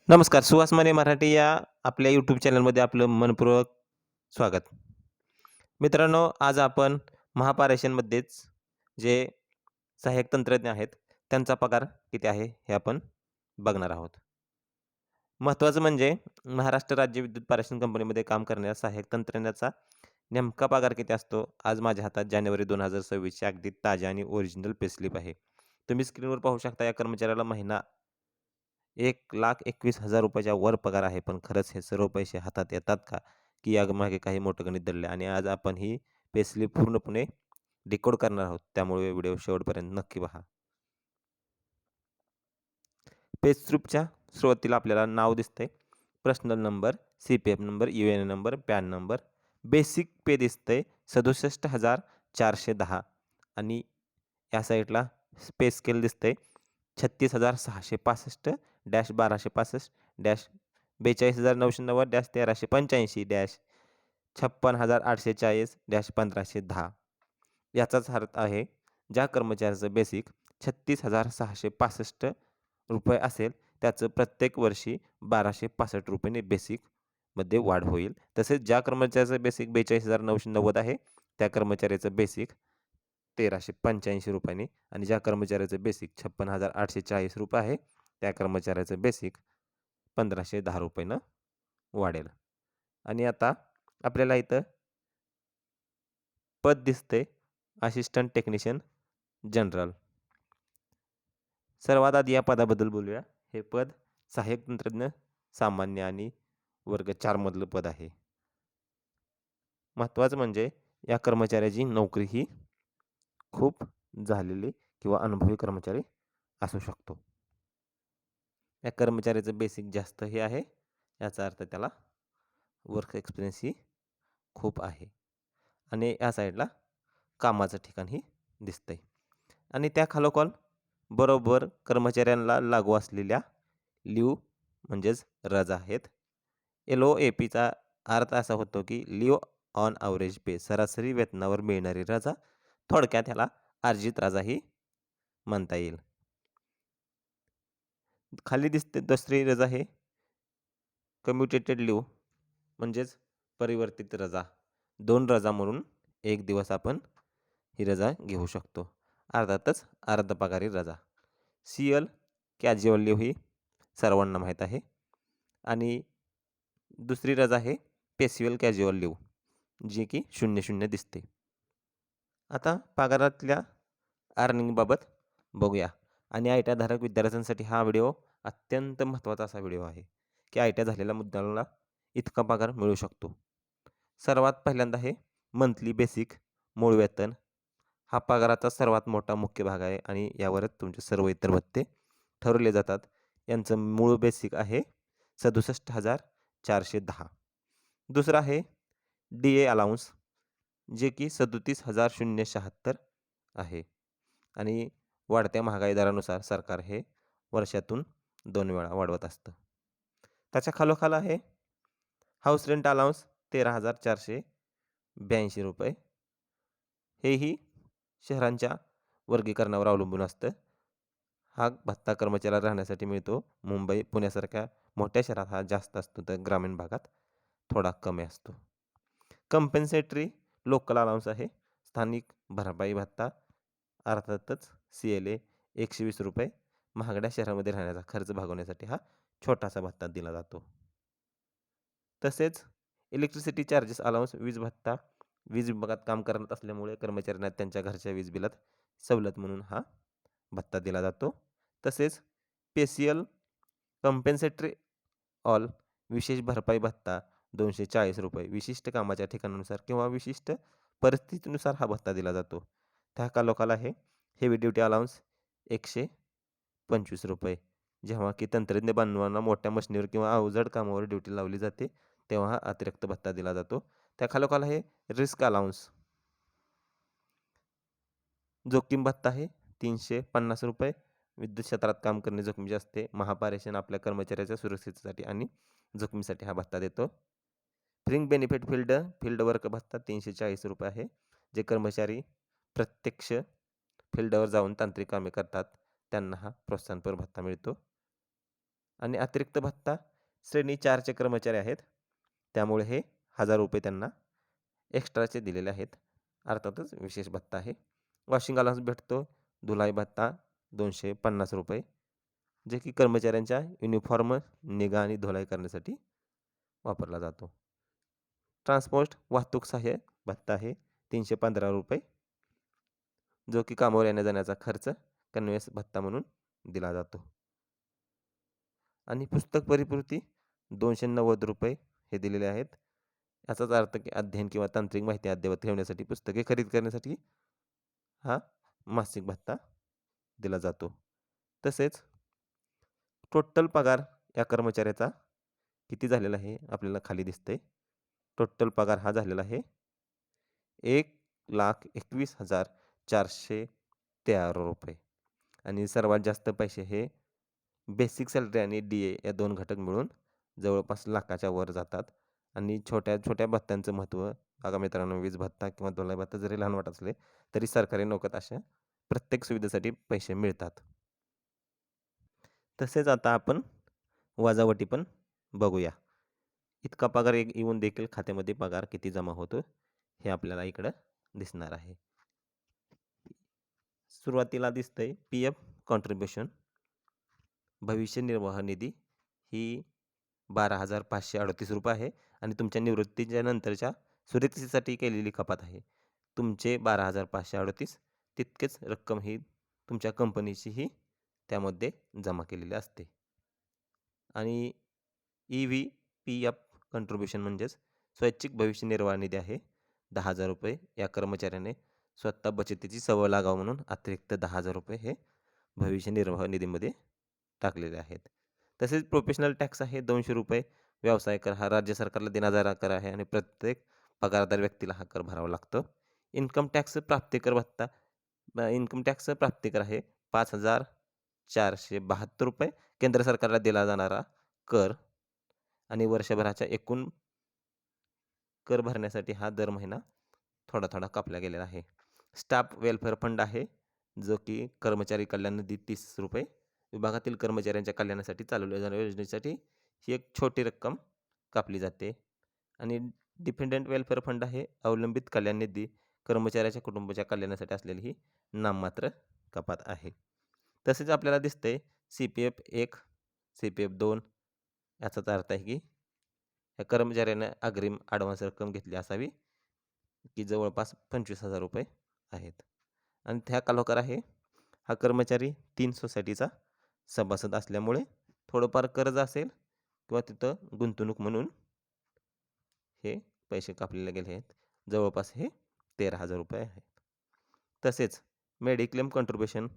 नमस्कार. सुहास माने मराठी या आपल्या यूट्यूब चॅनलमध्ये आपलं मनपूर्वक स्वागत. मित्रांनो, आज आपण महापारेषणमध्येच जे सहाय्यक तंत्रज्ञ आहेत, त्यांचा पगार किती आहे, हे आपण बघणार आहोत. महत्त्वाचं म्हणजे महाराष्ट्र राज्य विद्युत पारेषण कंपनीमध्ये काम करणाऱ्या सहाय्यक तंत्रज्ञाचा नेमका पगार किती असतो? आज माझ्या हातात जानेवारी 2026 ची अगदी ताजी आणि ओरिजिनल पे स्लिप आहे. तुम्ही स्क्रीनवर पाहू शकता, या कर्मचाऱ्याला महिना ₹1,21,000 वर पगार आहे. पण खरंच हे सर्व पैसे हातात येतात का? की यामागे काही मोठं गणित दडलंय? आणि आज आपण ही पे स्लिप पूर्णपणे डिकोड करणार आहोत. त्यामुळे व्हिडिओ शेवटपर्यंत नक्की पहा. पे स्लिपच्या सुरुवातीला आपल्याला नाव दिसतंय, personal number, CPF number, UAN number, PAN number, basic pay दिसतंय 67,410 आणि या साईडला पे स्केल दिसतंय 36,665-12,990-1385-56,840-1510 याचाच अर्थ आहे, ज्या कर्मचाऱ्याचं बेसिक 36,665 रुपये असेल, त्याचं प्रत्येक वर्षी ₹1,265 बेसिकमध्ये वाढ होईल. तसेच ज्या कर्मचाऱ्याचं बेसिक 42,990 आहे, त्या कर्मचाऱ्याचं बेसिक ₹1,385 आणि ज्या कर्मचाऱ्याचं बेसिक ₹56,840 आहे, त्या कर्मचाऱ्याचं बेसिक ₹1,510 वाढेल. आणि आता आपल्याला इथं पद दिसते असिस्टंट टेक्निशियन जनरल. सर्वात आधी या पदाबद्दल बोलूया. हे पद सहाय्यक तंत्रज्ञ सामान्य आणि वर्ग 4 मधलं पद आहे. महत्त्वाचं म्हणजे या कर्मचाऱ्याची नोकरी ही खूप झालेली किंवा अनुभवी कर्मचारी असू शकतो. या कर्मचाऱ्याचं बेसिक जास्त हे आहे, याचा अर्थ त्याला वर्क एक्सपिरियन्स ही खूप आहे. आणि या साईडला कामाचं ठिकाणही दिसतंय. आणि त्या खालोखाल बरोबर कर्मचाऱ्यांना लागू असलेल्या लीव म्हणजेच रजा आहेत. LOAPचा अर्थ असा होतो की लीव ऑन ॲव्हरेज पे, सरासरी वेतनावर मिळणारी रजा. थोडक्यात ह्याला अर्जित रजाही म्हणता येईल. खाली दिसते दुसरी रजा आहे कम्युटेटेड लीव म्हणजेच परिवर्तित रजा. 2 रजा म्हणून 1 दिवस आपण ही रजा घेऊ शकतो. अर्थातच अर्धपगारी रजा. CL कॅज्युअल लीव ही सर्वांना माहीत आहे. आणि दुसरी रजा आहे पेसिव्हल कॅज्युअल लीव, जी की 00 दिसते. आता पगारातल्या अर्निंगबाबत बघूया. आणि आयटीआय धारक विद्यार्थ्यांसाठी हा व्हिडिओ अत्यंत महत्त्वाचा असा व्हिडिओ आहे, की आयटीआय झालेल्या मुद्द्याला इतका पगार मिळू शकतो. सर्वात पहिल्यांदा आहे मंथली बेसिक मूळ वेतन. हा पगाराचा सर्वात मोठा मुख्य भाग आहे आणि यावरच तुमचे सर्व इतर भत्ते ठरवले जातात. यांचं मूळ बेसिक आहे 67,410. दुसरं आहे DA अलाउन्स, जे की 37,076 आहे. आणि वाढत्या महागाई दरानुसार सरकार हे वर्षातून 2 वेळा वाढवत असतं. त्याच्या खालोखाल आहे हाऊस रेंट अलाउन्स 13,482 रुपये. हेही शहरांच्या वर्गीकरणावर अवलंबून असतं. हा भत्ता कर्मचाऱ्याला राहण्यासाठी मिळतो. मुंबई, पुण्यासारख्या मोठ्या शहरात हा जास्त असतो, तर ग्रामीण भागात थोडा कमी असतो. कंपेन्सेटरी लोकल अलाउन्स आहे. स्थानिक भरपाई भत्ता, अर्थातच CLA 120 रुपये. महागड्या शहरामध्ये राहण्याचा खर्च भागवण्यासाठी हा छोटासा भत्ता दिला जातो. तसेच इलेक्ट्रिसिटी चार्जेस अलाउन्स, वीज भत्ता. वीज विभागात काम करत असल्यामुळे कर्मचाऱ्यांना त्यांच्या घरच्या वीज बिलात सवलत म्हणून हा भत्ता दिला जातो. तसेच पेसियल कंपेन्सेटरी ऑल विशेष भरपाई भत्ता 240 रुपये. विशिष्ट कामाच्या ठिकाणानुसार किंवा विशिष्ट परिस्थितीनुसार हा भत्ता दिला जातो. त्या खालोखाल आहे हेवी ड्युटी अलाउन्स 125 रुपये. जेव्हा की तंत्रज्ञ बांधवांना मोठ्या मशिनीवर किंवा अवजड कामावर ड्युटी लावली जाते, तेव्हा हा अतिरिक्त भत्ता दिला जातो. त्या खालोखाल आहे रिस्क अलाउन्स. जोखीम भत्ता आहे 350 रुपये. विद्युत क्षेत्रात काम करणे जोखमीचे असते. महापारेषण आपल्या कर्मचाऱ्याच्या सुरक्षेसाठी आणि जोखमीसाठी हा भत्ता देतो. फ्रिंग बेनिफिट फील्ड वर्क भत्ता 340 रुपये आहे. जे कर्मचारी प्रत्यक्ष फील्डवर जाऊन तांत्रिक कामे करतात, त्यांना हा प्रोत्साहनपर भत्ता मिळतो. आणि अतिरिक्त भत्ता श्रेणी 4चे कर्मचारी आहेत, त्यामुळे हे ₹1000 त्यांना एक्स्ट्राचे दिलेले आहेत. अर्थातच विशेष भत्ता आहे. वॉशिंग अलाउन्स भेटतो. धुलाई भत्ता ₹250 जे की कर्मचाऱ्यांच्या युनिफॉर्म निगा आणि धुलाई करण्यासाठी वापरला जातो. ट्रान्सपोर्ट वाहतूक सहाय्य भत्ता आहे ₹315 जो की कामावर येण्या-जाण्याचा खर्च कन्व्हेन्स भत्ता म्हणून दिला जातो. आणि पुस्तक परिपूर्ती ₹290 हे दिलेले आहेत. याचाच अर्थ की अध्ययन किंवा तांत्रिक माहिती अद्ययावत ठेवण्यासाठी पुस्तके खरेदी करण्यासाठी हा मासिक भत्ता दिला जातो. तसेच टोटल पगार या कर्मचाऱ्याचा किती झालेला आहे आपल्याला खाली दिसतंय. टोटल पगार हा झालेला आहे ₹1,21,413 आणि सर्वात जास्त पैसे हे बेसिक सॅलरी आणि DA या 2 घटक मिळून जवळपास लाखाच्या वर जातात. आणि छोट्या भत्त्यांचं महत्त्व बघा मित्रांनो, वीज भत्ता किंवा धुलाई भत्ता जरी लहान वाटत असले तरी सरकारी नोकरीत अशा प्रत्येक सुविधेसाठी पैसे मिळतात. तसेच आता आपण वजावटी पण बघूया. इतका पगार येऊन देखील खात्यामध्ये पगार किती जमा होतो हे आपल्याला इकडं दिसणार आहे. सुरुवातीला दिसतंय PF कॉन्ट्रिब्युशन भविष्य निर्वाह निधी ही ₹12,538 आहे आणि तुमच्या निवृत्तीच्या नंतरच्या सुरक्षेसाठी केलेली कपात आहे. तुमचे 12,538 तितकेच रक्कम ही तुमच्या कंपनीचीही त्यामध्ये जमा केलेली असते. आणि EVPF कॉन्ट्रिब्युशन म्हणजेच स्वैच्छिक भविष्य निर्वाह निधी आहे ₹10,000. या कर्मचाऱ्याने स्वतः बचतीची सवय लागावं म्हणून अतिरिक्त ₹10,000 हे भविष्य निर्वाह निधीमध्ये टाकलेले आहेत. तसेच प्रोफेशनल टॅक्स आहे ₹200. व्यवसाय कर हा राज्य सरकारला देणारा कर आहे आणि प्रत्येक पगारदार व्यक्तीला हा कर भरावा लागतो. इन्कम टॅक्स प्राप्तिकर भत्ता इन्कम टॅक्स प्राप्तिकर आहे ₹5,472. केंद्र सरकारला दिला जाणारा कर आणि वर्षभराच्या एकूण कर भरण्यासाठी हा दर महिना थोडा कापला गेलेला आहे. स्टाफ वेलफेअर फंड आहे जो की कर्मचारी कल्याण निधी ₹30. विभागातील कर्मचाऱ्यांच्या कल्याणासाठी चालवल्या जाणाऱ्या योजनेसाठी ही एक छोटी रक्कम कापली जाते. आणि डिपेंडंट वेलफेअर फंड आहे अवलंबित कल्याण निधी कर्मचाऱ्याच्या कुटुंबाच्या कल्याणासाठी असलेली ही नाममात्र कपात आहे. तसेच आपल्याला दिसतंय CPF 1 CPF 2 याचाच अर्थ आहे की या कर्मचाऱ्याने अग्रिम ॲडव्हान्स रक्कम घेतली असावी की जवळपास ₹25,000 आहेत. आणि त्या खालोखाल आहे हा कर्मचारी 3 सोसायटीचा सभासद असल्यामुळे थोडंफार कर्ज असेल किंवा तिथं गुंतवणूक म्हणून हे पैसे कापलेले गेले आहेत. जवळपास हे ₹13,000 आहेत. तसेच मेडिक्लेम कॉन्ट्रिब्युशन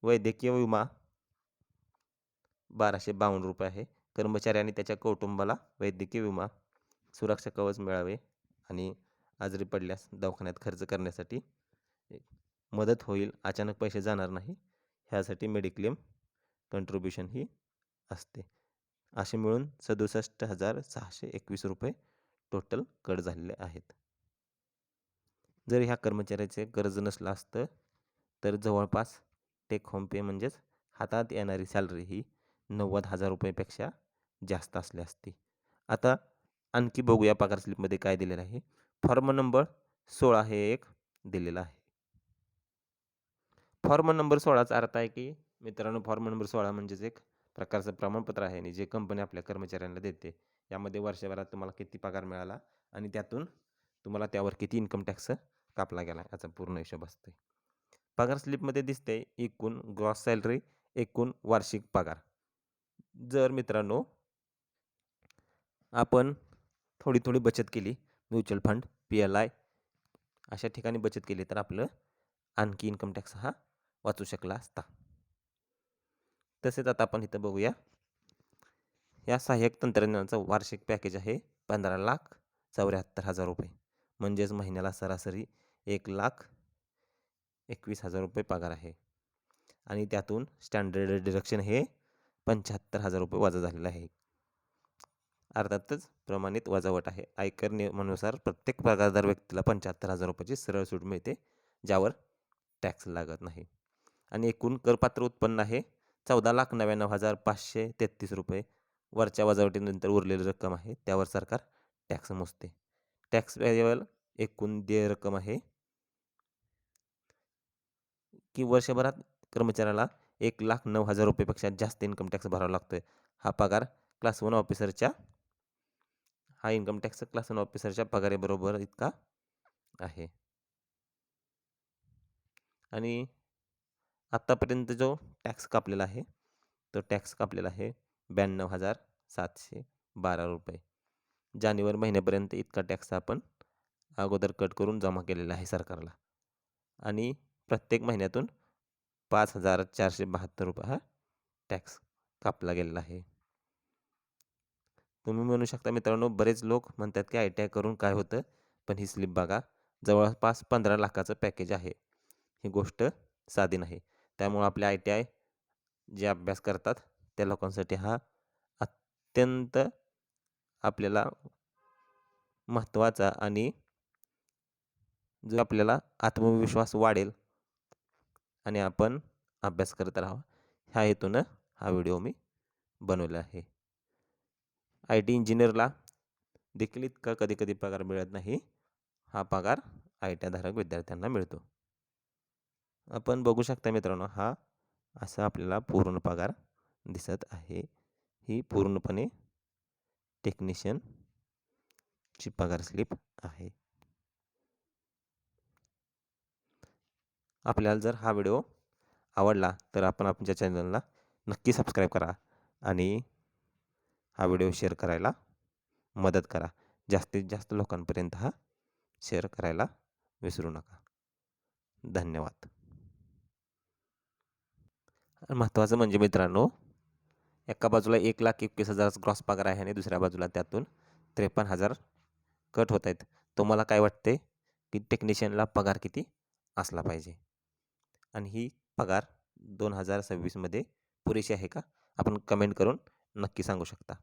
वैद्यकीय विमा ₹1,252 आहे. कर्मचारी आणि त्याच्या कुटुंबाला वैद्यकीय विमा सुरक्षा कवच मिळावे आणि आजारी पडल्यास दवाखान्यात खर्च करण्यासाठी मदत होईल, अचानक पैसे जाणार नाही ह्यासाठी मेडिक्लेम कॉन्ट्रिब्युशन ही असते. असे मिळून ₹67,621 टोटल कट झालेले आहेत. जर ह्या कर्मचाऱ्याचे कर्ज नसलं असतं तर जवळपास टेक होम पे म्हणजेच हातात येणारी सॅलरी ही ₹90,000 पेक्षा जास्त असली असती. आता आणखी बघूया पगार स्लिपमध्ये काय दिलेलं आहे. फॉर्म नंबर 16 हे एक दिलेलं आहे. फॉर्म नंबर 16चा अर्थ आहे की मित्रांनो, फॉर्म नंबर 16 म्हणजेच एक प्रकारचं प्रमाणपत्र आहे आणि जे कंपनी आपल्या कर्मचाऱ्यांना देते. यामध्ये वर्षभरात तुम्हाला किती पगार मिळाला आणि त्यातून तुम्हाला त्यावर किती इन्कम टॅक्स कापला गेला याचा पूर्ण हिशोब असते. पगार स्लिपमध्ये दिसते एकूण ग्रॉस सॅलरी, एकूण वार्षिक पगार. जर मित्रांनो आपण थोडी बचत केली, म्युच्युअल फंड, PLI अशा ठिकाणी बचत केली तर आपलं आणखी इन्कम टॅक्स हा वाचू शकला असता. तसेच आता आपण इथं बघूया. या सहाय्यक तंत्रज्ञानाचं वार्षिक पॅकेज आहे ₹15,74,000 म्हणजेच महिन्याला सरासरी ₹1,21,000 पगार आहे. आणि त्यातून स्टँडर्ड डिडक्शन हे ₹75,000 वजा झालेलं आहे. अर्थातच प्रमाणित वजावट आहे. आयकर नियमानुसार प्रत्येक पगारदार व्यक्तीला ₹75,000 सरळ सूट मिळते, ज्यावर टॅक्स लागत नाही. आणि एकूण करपात्र उत्पन्न आहे ₹14,99,533 वरच्या वजावटीनंतर उरलेली रक्कम आहे त्यावर सरकार टॅक्स मोजते. टॅक्स पेएबल एकूण देय रक्कम आहे की वर्षभरात कर्मचाऱ्याला 1,09,000 रुपयेपेक्षा जास्त इन्कम टॅक्स भरावा लागतोय. हा पगार क्लास 1 ऑफिसरच्या हा इन्कम टॅक्स क्लास 1 ऑफिसरच्या पगाराबरोबर इतका आहे. आणि आत्तापर्यंत जो टॅक्स कापलेला आहे तो टॅक्स कापलेला आहे 92,712 रुपये. जानेवारी महिन्यापर्यंत इतका टॅक्स आपण अगोदर कट करून जमा केलेला आहे सरकारला. आणि प्रत्येक महिन्यातून 5,472 रुपये हा टॅक्स कापला गेलेला आहे. तुम्ही म्हणू शकता मित्रांनो, बरेच लोक म्हणतात की ITI करून काय होतं, पण ही स्लिप बघा, जवळपास 15 लाखाचं पॅकेज आहे. ही गोष्ट साधी नाही. त्यामुळं आपल्या ITI जे अभ्यास करतात त्या लोकांसाठी हा अत्यंत आपल्याला महत्त्वाचा आणि जो आपल्याला आत्मविश्वास वाढेल आणि आपण अभ्यास करत राहावा ह्या हेतूनं हा व्हिडिओ मी बनवला आहे. IT इंजिनियरला देखील इतका कधी कधी पगार मिळत नाही. हा पगार ITI धारक विद्यार्थ्यांना मिळतो. आपण बघू शकता मित्रांनो, हा असा आपल्याला पूर्ण पगार दिसत आहे. ही पूर्णपणे टेक्निशियनची पगार स्लिप आहे. आपल्याला जर हा व्हिडिओ आवडला तर आपण आमच्या चॅनलला नक्की सबस्क्राईब करा आणि हा व्हिडिओ शेअर करायला मदत करा. जास्तीत जास्त लोकांपर्यंत हा शेअर करायला विसरू नका. धन्यवाद. महत्त्वाचं म्हणजे मित्रांनो, एका बाजूला 1,21,000 ग्रॉस पगार आहे आणि दुसऱ्या बाजूला त्यातून 53,000 कट होत आहेत. तुम्हाला काय वाटते की टेक्निशियनला पगार किती असला पाहिजे आणि ही पगार 2026मध्ये पुरेशी आहे का? आपण कमेंट करून नक्की सांगू शकता.